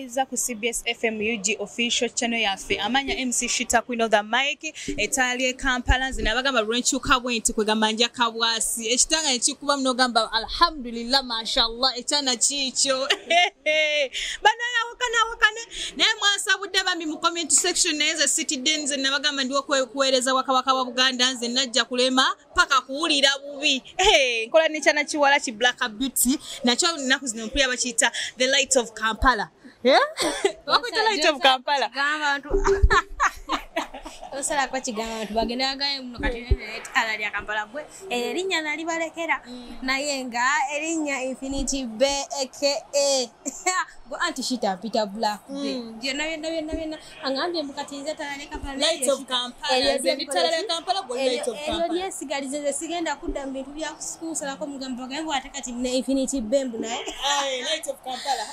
Mbaliriza ku CBS FM UG official channel yaffe amanya MC Shitah Queen of the Mic etali Kampala zinabagamba lwenchuka bwenti kwegambanja kabwasi ekitanga ekikuba mnogamba alhamdulillah mashallah etana chicho banana wakana naye mwasabudde bambi mu comment section neze citizens nabagamba ndiwo kuweereza wakawaka wa Buganda nze najja kulema paka kuwulira bubi nkola ne chana chiwala chi Black Beauty nacho ninaku zino mpya bakita the light of Kampala. Yeah? What is the light of Kampala? Osala kwa chigama tu bagenda gaye muno kati ala ya Kampala bwe erinya nali balekera nayenga erinya Infinity Bea aka go anti Shitah Peter Black ndio na angambye mukatize talaleka pale light of Kampala zendi talaleka Kampala go light of Kampala yes galize sigenda kudda bintu bya kusala ko mugamba gangu atakati na Infinity Bea naye light of Kampala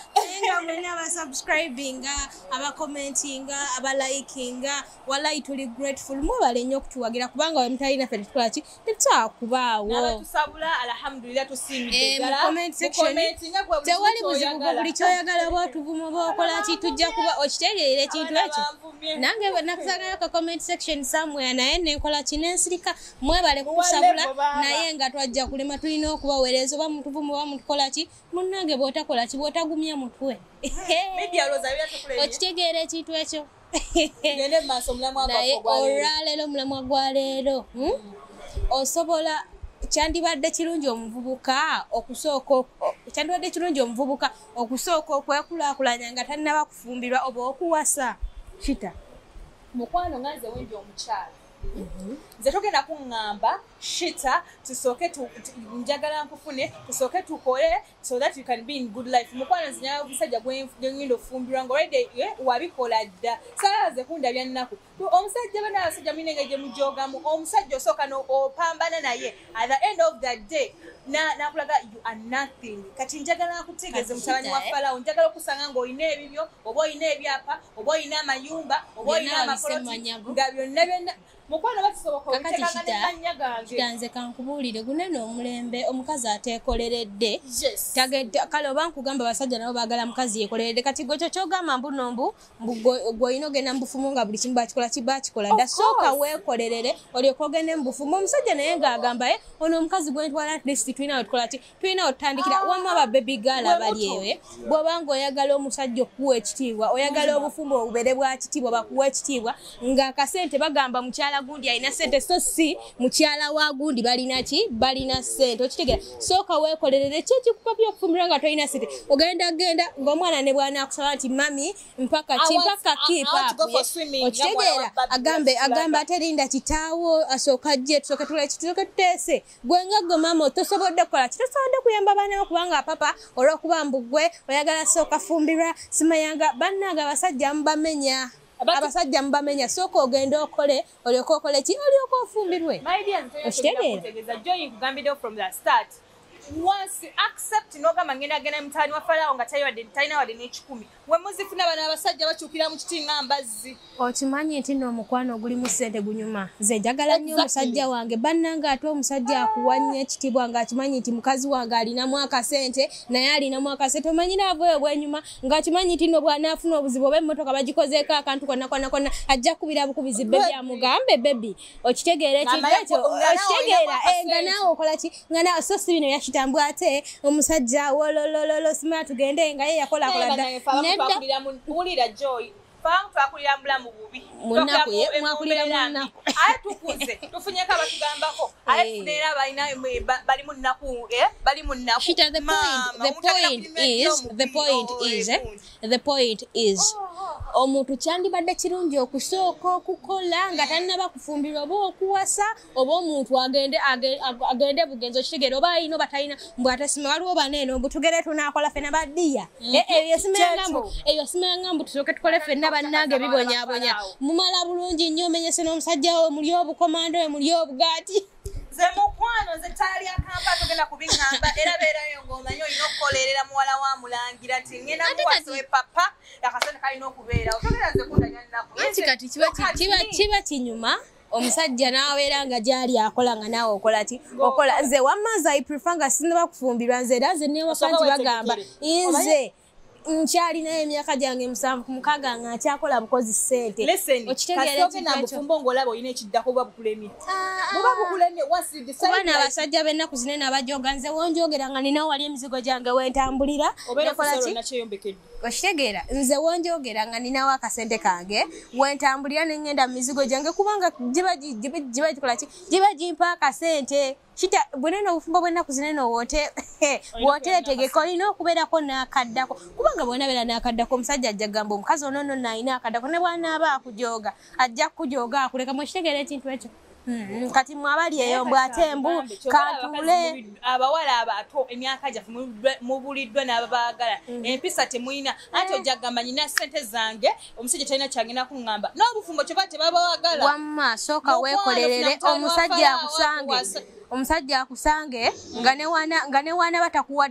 nga mwena aba subscribing aba commenting aba liking wala tuli grateful mubale nnyo kutuwagira kubanga mtalina ffe tukolaki tetwakubaawo nabatusabula alhamdulillah tusimidde ddala comment section tewali buzibu buli kyoyagala bwatuvuma bwokolaki tujja kuba okitegeera ekintu ekyo nange nakusagala ka comment section somewhere naye nenkola kinensirika mwebale kukusabula naye nga twajja kulema tulina okubaweereza oba mutuvuma oba mutukolaki munnange bw'otakolaki bw'otagumya mutwe okitegeera ekintu ekyo gende maso mlamwa kwa oralelo mlamwa gwa lero osobola Kyandibadde kirungi omuvubuka okusooka Kyandibadde kirungi omuvubuka okusooka okwekulaakulanya nga tannaba kufumbirwa oba okuwasa Shitah mukwano nganze wendi omukyala nze togenda kuŋŋamba Shitah tusooke njagala nkufune tusooke tukole so that you can be in good life mukwano nzinya omusajja gwengenda ofumbirwa nga already wabikola dda saaze kundabya nnaku omusajja bana abasajja mulina gye mujogamu omusajja osooka opambana naye at the end of the day nakulaga you are nothing kati njagala nkutegeeze mutabani wa Falawo njagala okusanga ng'olina ebibyo oba olina ebyapa oba olina amayumba oba olina amakoloti nga byonna mukwano bakisoboka obitekanga n'ennya gange kiganze kankubuulire gunene omulembe omukazi ateekoleredde kale oba nkugamba basajja nabo baagala mukazi yeekoleredde kati gwe kyogamba mbunombu gw'olina ogenda mu bufumu nga buli kimu bakikola dda sooka weekolerere olyoka ogende mu bufumu omusajja naye ng'agamba ono omukazi gwentwala at least tulina otutandikira wamu ababebi gaala bali eyo bw'obanga oyagala omusajja okuwa ekitiibwa oyagala obufumbo obubeere bwa kitiibwa bakuwa ekitiibwa ng'akasente bagamba mukyala gundi alina sente so si mukyala wa gundi balina sente okitegera sooka weekolerere kyekikupa by'okufumbirwa nga tolina sente ogenda ng'omwana ne bwana akusaba nti mami mpaka okitegeera agamba aterinda kitaawo asooka gye tusooke tuteese gwenga gwe mama tosobodde kukola kitosobodde kuyamba baana bo kubanga papa olw'okuba mbugwe oyagala sooka fumbirwa simayanga bannanga abasajja mubamenya sooka ogende okole olyoka okole ki olyoka ofumbirwe okitegeera joyi kugambiddewo from the start once accept n'ogamba ngenda mutaani wa Falawo nga talina wadde n'ekikumi we muzifuna bano abasajja bakyukira mu kiti nga mbazzi okimanyi nti n'omukwano ogulimu ssente gunyuma nze njagala nnyo omusajja wange bannange ate omusajja akuwa nnyo ekitiibwa ng'akimanyi nti mukazi wange alinamu akasente naye alinamu akasente omanyira avaayo obwenyuma ng'akimanyi nti nno bw'anaafuna obuzibu oba emmotoka bagikozeeko akantu konna ajja kubira bukubizi bebi amugambe bebi okitegeera ekintu ekyo okitegeera nga naawe okola ki nga naawe so si bino yakitambwa ate omusajja wololololo simala tugende nga ye yakolakola dda Ulira joy twakulira mulamu bubi mwakulira munaku aye tukuze tufunyeko abatugambako aye funera bali mu nnaku Shitah, the point is omuntu Kyandibadde kirungi okusooka okukola nga tannaba kufumbirwa oba okuwasa oba omuntu agende bugenzi okitegeera oba alina oba talina mbwatasima waliwo baneeno mbutugere tunaakola ffenna baddiya eyo simayanga mbu tusooke tukole ffenna bannange bibonyaabonya mumala bulungi nnyo omenyese n'omusajja we muli obukomando we muli obugaati ze mukwano ze taali akampa tugenda kubiŋŋamba era beerayo ng'omanyi olina okukolerera muwala wa mulangira ti ngenda muwasa we papa akasente kalina okubeerawo togera nze kundanya nnaku anti kati kiba kinyuma omusajja n'abeera nga gyali akola nga naawe okola nze wammaza I prefer nga sinaba kufumbirwa nze era nze neewaka nti bagamba nze nkyalina emyaka gyange 7 nga akyakola bukozi ssente. Okitegeera na bufumbo ng'olaba olina ekiddako buba bukulemye. Buba bukulemye once you decide. Kuba n'abasajja b'ennaku zinene abajoga nze wonjogera nga nina wali emizigo gyange wentambulira. Okitegeera nze wonjogera nga ninawo akasente kange wentambulira n'engenda mu mizigo gyange kubanga giba gikola ki giba gimpa akasente. Shita bweneno obufumbo bw'ennaku zinene wooteetegeka olina okubeerako n'akaddako kubanga bw'onabeera n'akaddako omusajja ajja gamba omukazi ono nno naalina akaddako ne bw'anaaba akujooga ajja kukujooga akuleka mwekitegeera ekintu ekyo. Kati mwabali eyo mbwate embu katule abawala abato emyaka gyaffe mubuliddwa n'ababaagala empisa temuyina ate ojja kugamba nyina ssente zange omusajja talina kyagenda kuŋŋamba n'obufumbo kyova tebabaagala wamma sooka weekolerere omusajja akusange omusajja akusange nga ne wana batakuwa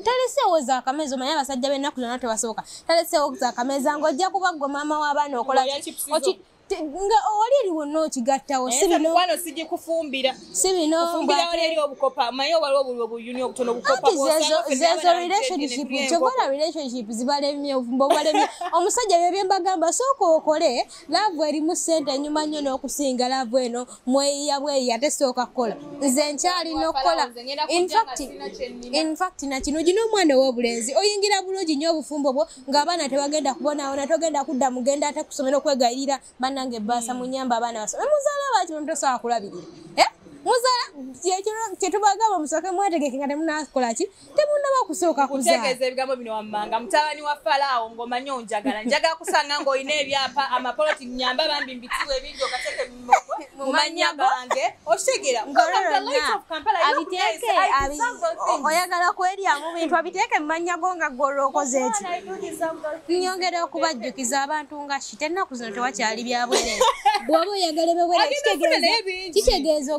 taleseewo za akameeza omanye abasajja b'ennaku zonna tebasooka taleseewo za akameeza ng'ojja kuba gwe maama w'abaana okola nga oli eriwo n'okigattawo si bino wano sijja kufumbira si bino kufumbira wali eri obukopa maye waliwo buli obuyuni obutono obukopa zezo relationship kyogola relationship zibalemye obufumbo bubalemye omusajja bye mbagamba sooka okole laavu erimu ssente ennyuma nnyo n'okusinga laavu eno mweyiya bweyiya tesooka kukola nze nkyalina okukola in fact na kino gina omwana ow'obulenzi oyingira bulungi nnyo obufumbo bwo ng'abaana tebagenda kubonaawona togenda kudda mugenda ate kusomera okwegayirira nange basa munyamba abaana basome muzaala baki mtosobola kulabirira muzaala kyetubagamba musooke mwetegeke nga temunakola ki temunnaba kusooka kutegeeza ebigambo bino wammanga mutabani wa Falaawo ng'omanyi onjagala njagala kusanga ng'olina ebyapa amapoloti nyamba bambi mbitiwe ebingi okateeke mu mannya gange okitegeera abiteeke oyagala kweryamu bintu abiteeke mu mannya go nga gwolwokoze eki nyongera okubajjukiza abantu nga Shitah ennaku zino tewakyali byabwerere bw'oba oyagala ebyobwerere kitegeeza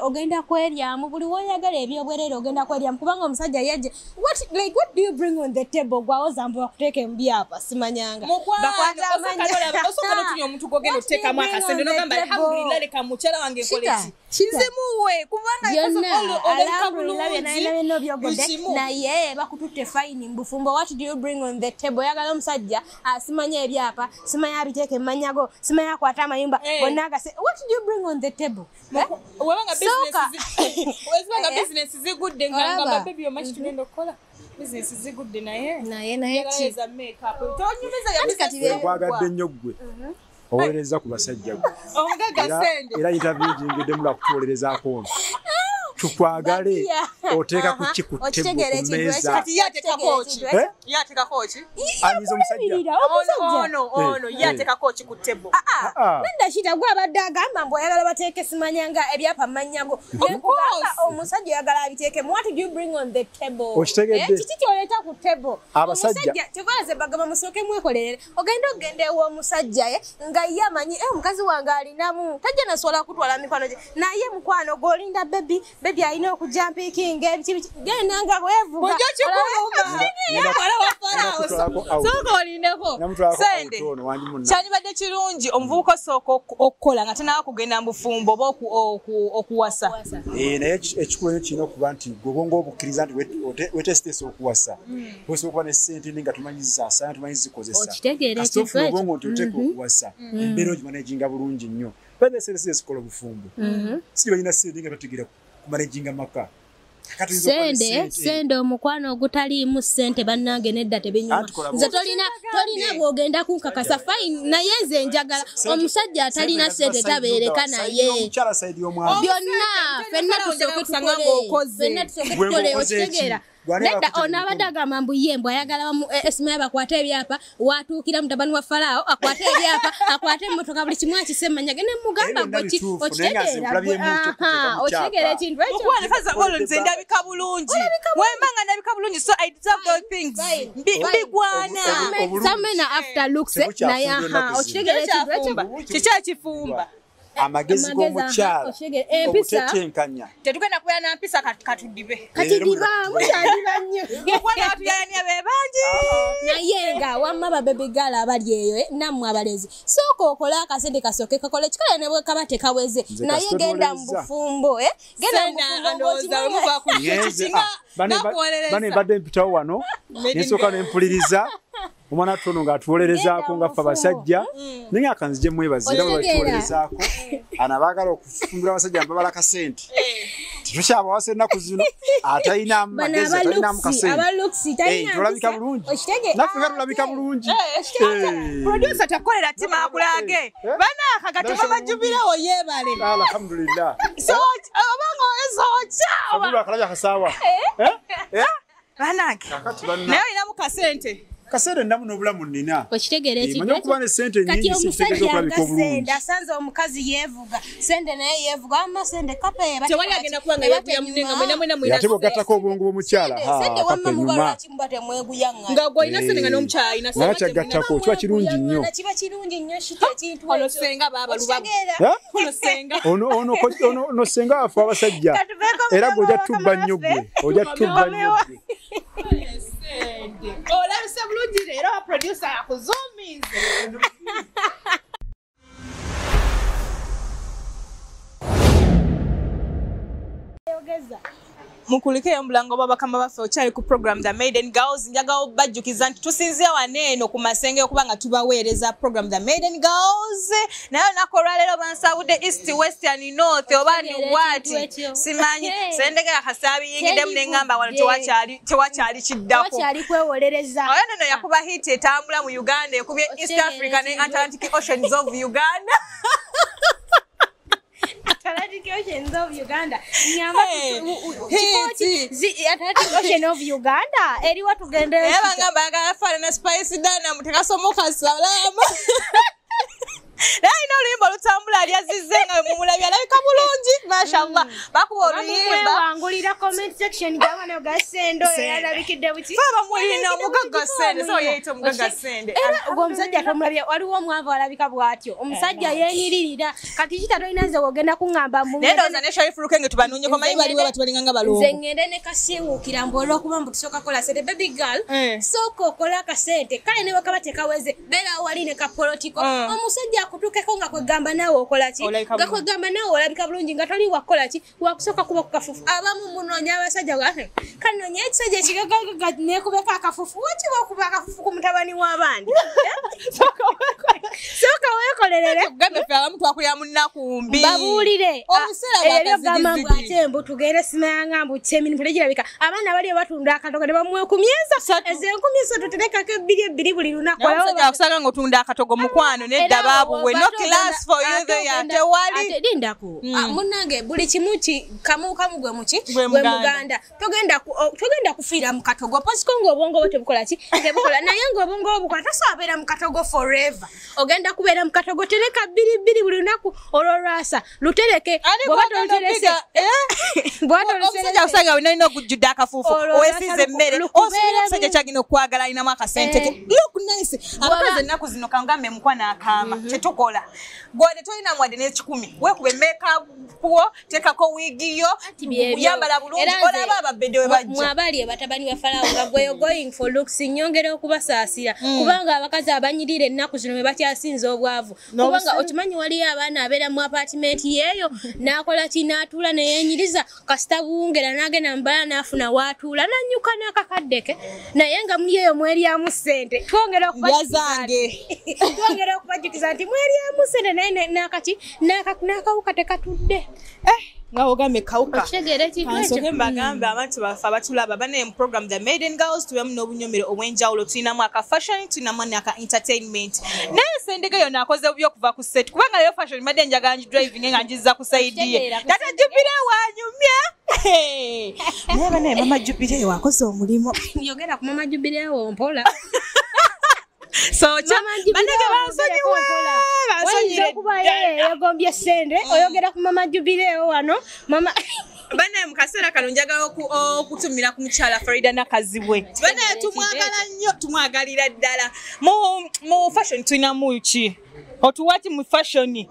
ogenda kweryamu buli woyagala ebyobwerere ogenda kweryamu kubanga omusajja yajje what do you bring on the table gwawozambu bakuteeke mu byapa simanyanga bakwata amanya omuntu gogenda oteekamu akasente nogamba alhamdulillah leka mukyala wange nkoleki kinzimuwe kubanga alhamdulillah naye bakututte fine mbufumbo what do you bring on the table oyagala omusajja asimanya ebyapa simanya abiteeke mu manyago simanya akwata amayumba bonna agase what do you bring on the table webanga business zigudde ngamba baby omanyi tugenda okukola business zigudde naye kiza makeup tonyumiza yakwagadde nnyo ggwe oweereza ku basajja gwe omugaga sende era interview jingedde mula kutuwolerezaako tukwagale oteeka ku kikuttebo ku mmeeza kati yateekako ki anyiza omusajja ono yateekako ki ku ttebo nenda Shitah gwe abadde agamba mbu oyagala bateeke simanyanga ebyapa mmanyago omusajja oyagala abiteekemu what do you bring on the table kiki kyoleeta ku ttebo abasajja kyovaze bagamba musooke mwekolerere ogenda ew'omusajja ye nga ye amanyi omukazi wange alinamu tajja nasobola kutwala mikwano gye naye mukwano gw'olinda bebi alina okujampikinga genda nga bwevuga sooka olindeko sende kyandibadde kirungi omuvubuka osooka okukola nga tanaba kugenda mu bufumbo oba okuwasa naye ekikulu kirina okuba nti gobonga obukkiriza nti wetesitesa okuwasa osobola okuba nesente nga tumanyiza saana tumanyiza zikozesa kasita ofuna obwongo nti oteeka okuwasa embeera ogimanaginga bulungi nnyo banesente zikola obufumbo si balina sente nga bategeera kumanejinga maka sende omukwano ogutaliimu ssente bannange nedda tebinyuma nze tolina bw'ogenda kunkakasa fine naye nze njagala omusajja atalina ssente tabeereka naye byonna fenna tusooke tukole okitegeera nedda ono abadde agamba mbu ye mbw ayagala esimaya bakwate ebyapa watuukira mutabani wa Falaawo akwate ebyapa akwate emmotoka buli kimu akisemmanya gende mugamba gwe okitegeera ekintu ekyo ndabika bulungi wembanga ndabika bulungi so I deserve those things bigwana samena after looks naye okitegeera ekintu ekyo kiki ekifumba amagezi g'omukyala obutetenkanya tetugenda kubeera na mpisa katudibe katidiba mukyadiba nnyo mukwano atuyalania be bangi naye nga wamma babebigala abali eyo nammwe abalezi sooka okola akasente kasooke kakole kikole ne bwe kaba tekaweze naye genda mu bufumbo bane badde mpitawo wano nensooka nempuliriza omwana tono ng'atuwolerezaako nga ffe abasajja naye akanzije mwebazira bwe batuwolerezaako ana baagala okufumbira abasajja mbabala kasente tetukyabawasa ennaku zino atalina magezi atalinamu kasente tulabika bulungi naffe nga tulabika bulungi producer takolera ttima akulage banaaka gatema majubirewo yeebale alhamdulillah obanga oyezooca abulu akalabya kasaawa banaake naye olinamu kasente kasente ndamu n'obulamu nnina okitegeera manya okuba ne sente nnyingi sintegeeza okulabika obulungi asanze omukazi yeevuga sente naye yeevuga wamma sente kape tewali agenda kuba nga yeevuga munenga mwena ate bw'ogattako obwongo bw'omukyala kape enyuma nga gwe olina sente nga n'omukyala alina naye kyagattako kiba kirungi nnyo kiba kirungi nnyo ono senga baaba lubabu ono senga ono senga waffe abasajja era gwe ojja tubba nnyo gwe ojja tubba nnyo gwe olabise bulungi leero producer akuzuumize mukulikeyo mulango babakama baffe okyali ku program the Maiden Galz njagala bajjukiza nti tusinzira waneeno ku masenge okuba nga tubaweereza program the Maiden Galz naye olunaku olwaleero bansawudde east west and north oba ni wati simanyi sendegera kasaabi yingiddemu neŋŋamba wano tewakyali kiddako oyo neno yakuba hit etambula mu Uganda ekubye East Africa ne Atlantic Oceans of Uganda Atlantic Oceans of Uganda. Atlantic Ocean of Uganda. Eri watu gende. Eba ngamba agafana na Spice Dana mutekasomoka salama. Naino oluyimba olutambula lyazizenga mumulabya alabika bulungi mashallah bakuba oluyimba wangulira comment section gabana gasendo yalabikidde buti baba mulina omugaga sende so yeyita omugaga sende ogwo omusajja tomulabya waliwo omwavu alabika bwatyo omusajja yeyiririra kati kitatoinaze wogenda kuŋŋamba mu nendoza ne Sharifu Lukenge tubanunye komanyi baliwo batubalinganga balungu nze ngende ne kasiwukira mbolo okuba mbu tusooka kola sente baby girl sooka okola akasente kale ne bakaba tekaweze bera wali ne kapolitiko omusajja kutukeko nga kwegamba naawe okola ki nga kwegamba naawe olabika bulungi nga toli wakola ki wakusooka kuba ku kafufu abamu munoonya abasajja gwafe kanoonya ekisajja ekigagaga nekubeko akafufu wakiba okuba akafufu ku mutabani w'abandi sooka weekolerere gambe fe abamu twakulira mu nnaku mbi babuulire ebyo gamba mbu ate mbu tugende simayanga mbu kyemini tegirabika abaana bali batunda akatogo ne bamwekumyeza ezo enkumi esatu terekako ebbiri buli lunaku omusajja akusanga ng'otunda akatogo mukwano nedda baabuwe no class for you there tewali ate lindako munnange buli kimu kamu gwe muki gwe muganda togenda kufiira mu katogo pasiko ng'obwongo bwo tebukola ki tebukola naye ng'obwongo bwo bukola tasobola mu katogo forever ogenda kubeera mu katogo tereka bbiri buli lunaku olwolwasa lutereke bw'oba toluterese omusajja akusanga wenalina okujjudde akafuufu owesize emmere osubira omusajja kyagina okwagala alinamu akasente ke look nice abakozi ennaku zino kangambe mukwana akaama tetukola gwode tolina mwadde n'ekikumi weekuba emmeekapuwo teekako wiigiyo yambala bulungi olaba ababedde we bajja mwabali abatabani ba Falawo nga gwe going for looks nyongera okubasaasira kubanga abakazi abanyirira ennaku zino be bakyasinza obwavu kubanga okimanyi waliyo abaana abeera mu apartment yeeyo n'akola ki n'atuula neyenyiriza kasita buwungera n'agenda mubala n'afuna waatuula n'annyuka n'akakaddeke naye nga muli eyo mweryamu ssente twongera okubajjukiza nti mweryamu ssente naye n'akaki n'akawuka tekatudde nga ogambe kawuka kansooke mbagambe abantu baffe abatulaba bane mu program the Maiden Galz tubemu n'obunyomero obw'enjawulo tulinamu aka fashion tulinamu n'aka entertainment naye sendege yonna akoze bubi okuva ku set kubanga leero fashion mbadde njagala driving nga njizza ku saidi ye tata Jubire wanyumya naye banaye mama Jubire wakoze omulimu yogera ku mama Jubire wo mpola socha banege bansonyiwe kuba yegombye sende oyogera ku mama Jubire wano mama banaye mu kaseera kano njagala okutumira ku mukyala Farida Nakazibwe banaye tumwagala nnyo tumwagalira ddala mu fashion tulinamu ki Otuwati mu fashion.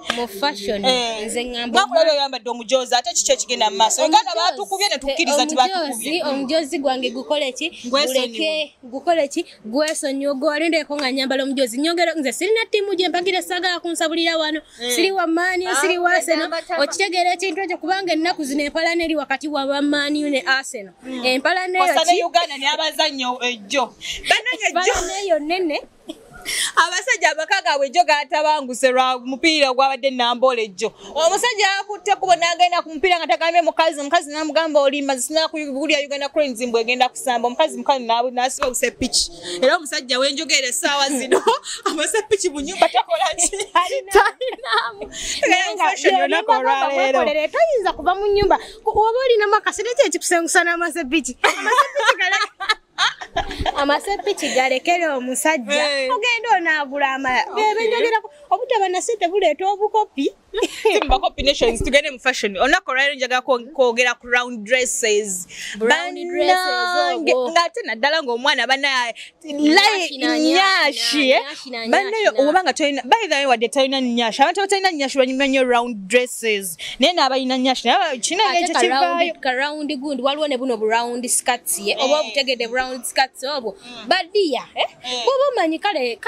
Nze ngamba. Bakulaba yambadde omujozi ate kiki ekigenda mu maaso. Enganda batukubye ne tukkiriza tibatukubye. Omujozi gwange gukole ki? Guleke gukole ki? Gwesonyiwa olindeko nga nyambala omujozi. Nyongera nze sirina ttiimu gye mpagira sagala kunsabulira wano. Siri wa Mani, siri wa Arsenal. Okitegeera ekintu ekyo kubanga ennaku zino empalana eri wakati wa Mani ne Arsenal. Empalana eyo ki? Uganda ne abazannyo ejjo. Empalana eyo nene. Abasajja abakaga ejjo gatabanguse lwa mupiira gwabadde Namboole ejjo. Omusajja akutte kubo n'agenda ku mupiira nga tagambye mukazi n'amugamba olimba zisina kuwulira Uganda Cranes mbwe egenda kusamba omukazi n'asiba busepiki. Era omusajja wenjogera essaawa zino amasepiki mu nnyumba takola ki? Talinaamu. Toyinza kuva mu nnyumba oba olinamu akasente ki ekikusengusa n'amasepiki? Amasepiki galekere omusajja ogenda onaagula amala bebenjogerako obutaba na sente buleeta obukopi Simba combinations tugende mu fashion. Onako rero njaga kwogera ku round dresses. Ngate naddala ng'omwana bana nyashi. Banayo obanga toyina by the way wadde toyina nyashi. Abantu toyina nyashi banyumanyo round dresses. Nene abayina nyashi. Kina ngeke kivayo. Ka round gundi waliwo ne buno round skirts ye. Oba butegede round skirts obwo. Badia Bobo manyi kale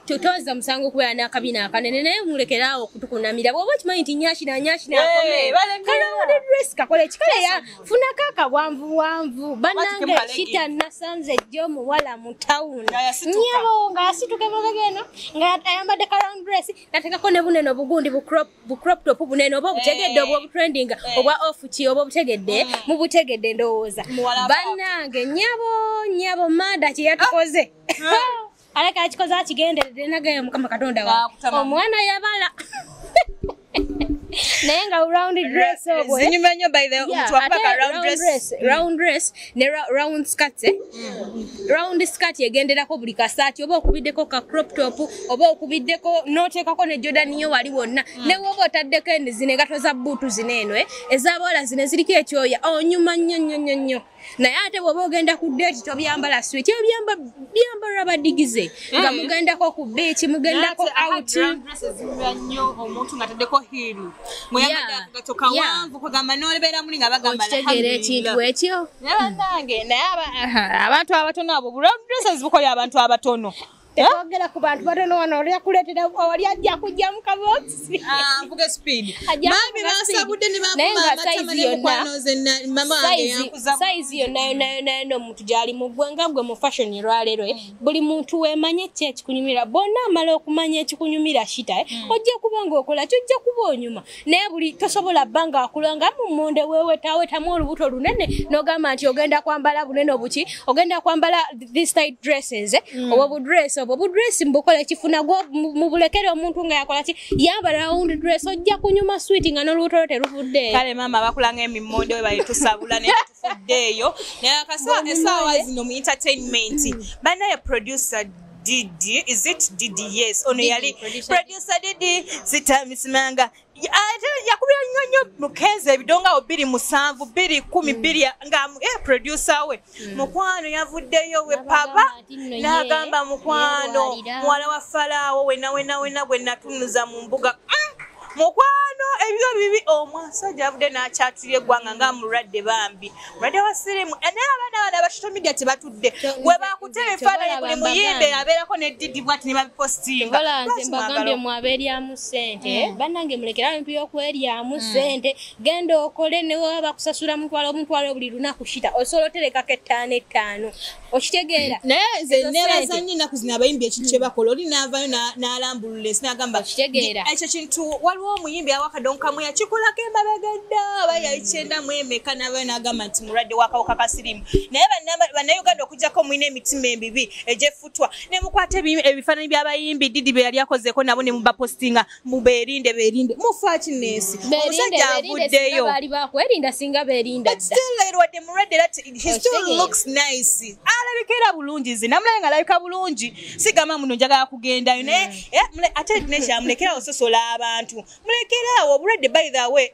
tutoza musango kuya nakabina akanene naye mulekerawo okutukunamira. Chimanyi nti nyashi na akome kala dress kakole chikale ya funa kaka wanvu banange Shitah nasanze jjo muwala mu town nyabo nga yasituke bageno nga ayambadde round dress natekako ne buneno bugundi bu crop top buneno oba butegedde oba trending oba off chi oba butegedde mu butegedde ndowooza banange nyabo mada chi yatukoze aleka akikoza akigenderedde nagaye mukama katonda wa omwana yabala Nenga round dress obwe. Zinyimanyo by the mtwapaka round dress ne round skirt round skirt yegenderako buli kasati oba okubiddeko ka crop top oba okubiddeko notekako ne Jordan yo wali wonna ne woba otaddeko enzine gato za bootu zineno ezabola zine ziriko ekyoya onyuma nnyo naye ate woba ogenda ku date tobyambala sweet byambala badigize nga mugendako ku beach mugendako out omuntu ngataddeko heel muyambadde akatoka wanvu kugamba n'olebera muli nga bagamba okitegera ekintu ekyo naye abantu abatono abo round dresses bukolya abantu abatono Tegogera ku bantu batono wano olya kuleetera awali ajja kujja mu kaboksi mvuge speed mami basabudde ne bamuma amatama ne mukwanoze mama wange yankuza size yo nayo n'omuntu gyali mu ggwenga gwe mu fashion lwaleero buli muntu weemanye ki ekikunyumira bonna amala okumanya ekikunyumira Shitah ojja kuba ng'okola kyojja kuba onyuma naye buli tosobola bbanga akulanga mu mmonde weewetamu olubuto lunene n'ogamba nti ogenda kwambala bunene obuki ogenda kwambala this type dresses oba budress obu dress mbukola kifuna go mubulekere omuntu nga yakola ki yamba round dress ojja kunyuma sweet nga n'olubuto teruvudde kale mama bakulanga emimmonde we bali tusabula ne tufuddeeyo naye akasa esaawa zino mu entertainment banaye producer Didi, is it Didi? Yes, ono yali producer Didi sitamisimanga yakubira nyonyo mukeze ebidonga 2 7 2 10 2 nga producer we mukwano yavuddeyo we papa nagamba mukwano mwala wa Farao wena gwe natunuza mu mbuga mukwano ebyo bibi omwasajja avudde n'akyatulye eggwanga nga mulwadde bambi mulwadde wa sirimu n'abaana ba media tebatudde we bakutera ebifaananyi buli muyimbe abeerako ne Didi bwati ne babipostinga nze mbagambye mwabeeryamu ssente bannange mulekera ebintu by'okweryamu ssente genda okole ne waba bakusasula omutwalo buli lunaku Shitah osobola oterekako 5 okitegeera naye nze neebaza nnyo ennaku zino abayimbi ekintu kye bakola oli n'avaayo n'alambulula sinagamba ekyo kintu waliwo omuyimbi awakadongo kamwe yakikolako emabegedda aba yayikyenda mu emeka n'abayo n'agamba nti mulwadde w'akawuka ka sirimu naye bannayuganda okuggyako mulina emitima emibi egyeffutwa ne mukwata ebifaananyi by'abayimbi Didi bye yali akozeeko nabo ne mubapostinga mubeerinde mufa kineesi omusajja avuddeyo baali bakwerinda singa beerinda still wadde mulwadde era he still looks nice alabikera bulungi namulaye nga alabika bulungi sigamba muno njagala kugendayo naye ate nekyamulekerawo ososola abantu mulekerawo obulwadde by the way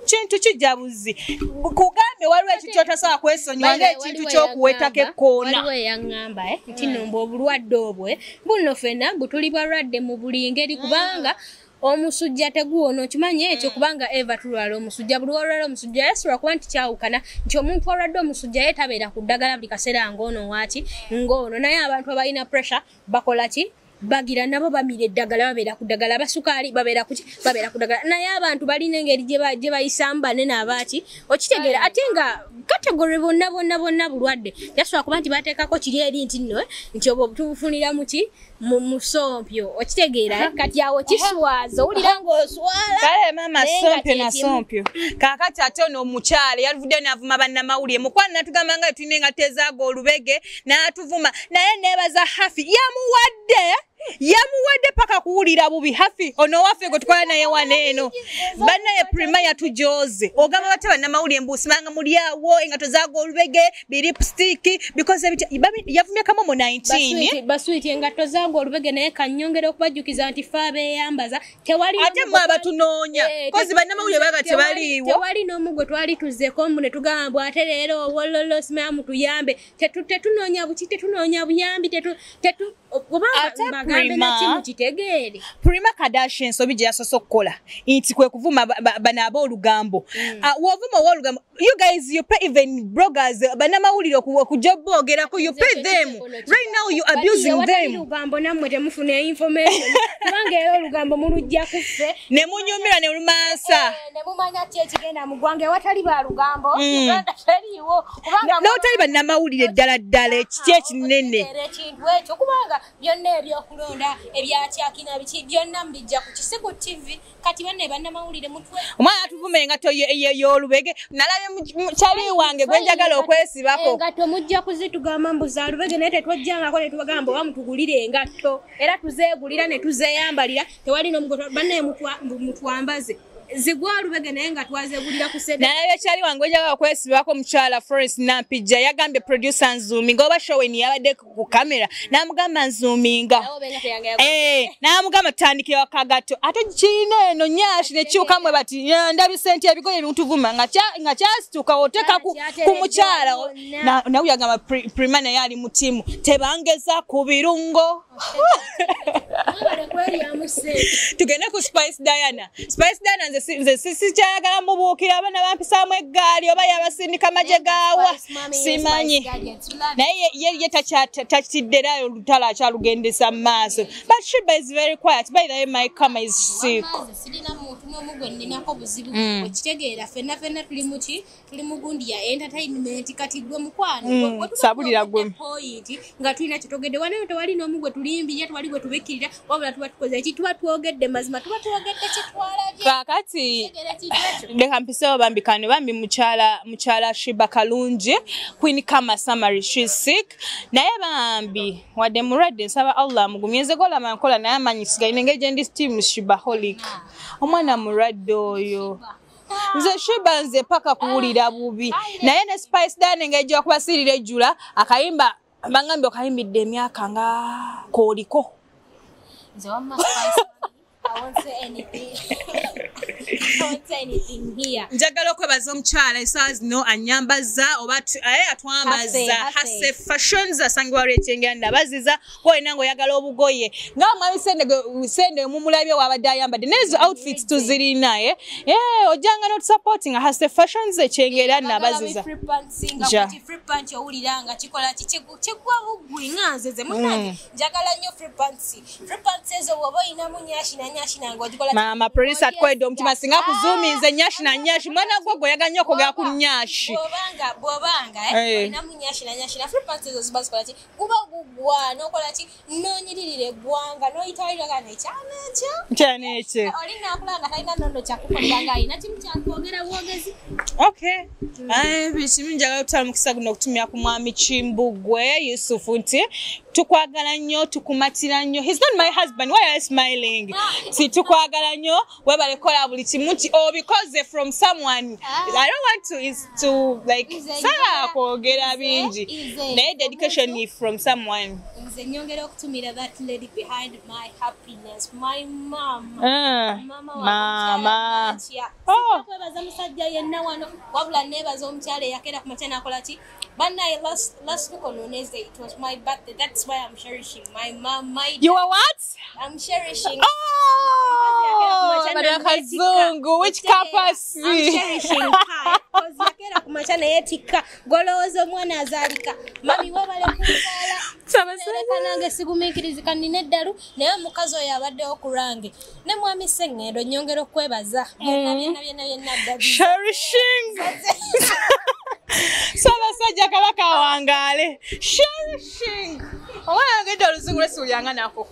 kintu kijabuzi kugambe waliwo ekintu otasobola kwesonyiwa ng'ekintu ky'okuwetako ekkoona waliwo eyaŋŋamba nti nomba obulwadde obwe buno ffenna butuli balwadde mu buli ngeri kubanga omusujja teguwono okimanyi ekyo kubanga eva tulwala omusujja buli olwala omusujja yasobola kuba nti kyawukana nti omuntu olwadde omusujja ye tabeera ku ddagala buli kaseera ng'ono waaki ng'ono naye abantu abalina pressure bakola ki bagira nabo bamira eddagala babeera ku ddagala abasukaali babeera ku ddagala naye abantu balina engeri gye bayisamu banene abaaki okitegeera ate nga kategori bonna bulwadde yasobola kuba nti bateekako kiri eri nti nno nti obwo tubufunira muki mu sompyo okitegeera kati awo kiswaza owulira ng'oswala kale mama sompyo na sompyo kaakati ate ono omukyala yaluvuddeyo n'avuma bannamawulire mukwano natugamba nga tulina engato ezaaga olubege n'atuvuma naye neebaza hafi yamuwadde paka kuwulira bubi hafi ono waffe gwe tukola naye wano eno bannaye prima yatujoze ogamba bate bannamawulire mbuusimanga muli awo engato zaaga olubege bilipstick because yavumye kamomo 19 baswiti engato zaaga olubege naye kanyongera okubajjukiza nti fe abeeyambaza ate mwe abatunoonya kozi bannamawulire baga tebaliiwo tewali n'omu gwe twali tuzzeeko mbu ne tugamba ate leero wololo simaya mutuyambe tetunoonya buki tetunoonya buyambi Prima Kardashian so bijja yasoso kukola nti kwe kuvuma bana ab'olugambo wovuma ow'olugambo you guys you pay even bloggers bannamawulire okujoboogerako you pay them right now you abusing them olugambo nammwe temufuna information kubanga era olugambo mulujja kuffe ne munyumira ne lumansa ne mumanya ki ekigenda mu ggwanga ewatali ba lugambo uganda taliiwo kubanga n'otali bannamawulire ddala ekiki ekinene ekintu ekyo kubanga byonna ebyokulonda ebyakyakina biki byonna mbijja ku Kisiku TV kati bannamawulire mutwe omwana atuvuma engato y'olubege nalabye mukyali wange gwe njagala okwesibako engato mujja kuzitugamba mbuza lubege naye tetwajjangako ne tubagamba oba mutugulire engatto era tuzeegulira ne tuzeeyambalira tewali n'omugoto bannaye mutwambaze zigwa lubege naye nga twazegulira ku sede nalabye kyali wange njagala okwesibako mukyala Florence Nampijja yagambye producer nzuminga oba showeni yabadde ku kamera n'amugamba nzuminga n'amugamba tutandikire wakagato ate kirina eno nyashi ne kiukamwe bati ndabi sente ebigoye ebintuvuma nga kyasituka oteka ku mukyala nawe yagamba prima naye ali mu ttiimu tebangeza ku birungo tugende ku Spice Diana nze sikyayagala mubuukira abaana bampisaamu eggaali oba yabasindika amagye gaawa simanyi naye ye takitidderayo olutalo akyalugendesa mu maaso but Sheba is very quiet by the way my kama is sick sirina muntu n'omu gwe nninako buzibu okitegeera ffenna tuli muki tuli mu gundi ya entertainment kati gwe mukwano sabulira gwe point nga tulina kitogedde wanayo tewali n'omu gwe tulimbirira tewali gwe tubikkirira wabula tuba tukoze eki tuba twogedde mazima tuba twogedde kitwalabye kakati leka mpisewo bambikane bambi mukyala Sheba kalungi Queen Kama Samari she's sick naye bambi wadde mulwadde nsaba Allah mugumyeze gola mankola naye amanyisigaine ngeje ndi steam Shebaholic omwana mulwadde oyo nze Sheba nze paka kuwulira bubi naye ne Spice Diana ngejja kubasirira ejjula akayimba bangambi okayimbidde emyaka nga kooliko nze wamma Spice I won't say anything. I won't say anything here. Njagala okwebaza omukyala esaawa zino anyambaza oba atwambaza hase fashions asangibwa lwekyengera ndabaziza koyina ng'oyagala obugoye nga mwami sende mumulabye wabadde ayambadde nezo outfits tuzirina ojjanga notusupporting hase fashions ekyengera ndabaziza free punch owulira nga kikola kigwa bugwi nga nzeze munange njagala nnyo free punch ezo bw'oba oyinamu nyashi mama producer atkwedde omutima singa kuzuuminze nyashi na nyashi mwana gwo goyaga nnyo okogera ku nyashi bwobanga olinamu nyashi na nyashi na free pants ezo ziba zikola ki kuba gugwa n'okola ki noonyiririra eggwanga n'oyitawulira kyana ekyo olina akulanga talina nnondo kyakukolera nga alina kimu kyakwogera bwogezi bikimu njagala tutala mukisa guno okutumira ku mwami Kimbugwe Yusufu nti tukwagala nnyo tukumatira nnyo he's not my husband why are you smiling si tukwagala nnyo webale kola buli kimu muti obikoze from someone. I don't want to is to like sala kwogera bingi. Naye dedication is from someone. Nze nyongera okutumira that lady behind my happiness, my mama. Mama. Oh. Kwebaza musajja yenna wano wabula nebaza omukyala eyakera ku matena akola ki? Bannaye last week on Wednesday, it was my birthday. That's why I'm cherishing my mom. You are what? I'm cherishing. Oh, Kazungu, which campus? I'm cherishing her. Because yakera ku matena yetika. Golowooza omwana azaalika. Mami wabale kuzaala. Kanange sigumiikirizika nina eddalu naye omukazi oyo abaddewo ku lwange. Ne mwami Sengendo nyongera okwebaza. Byonna Cherishing. Sabasajja kabaka wangaale. Cherishing. Omwana ngedda oluzungu lwesi ulyanga nako.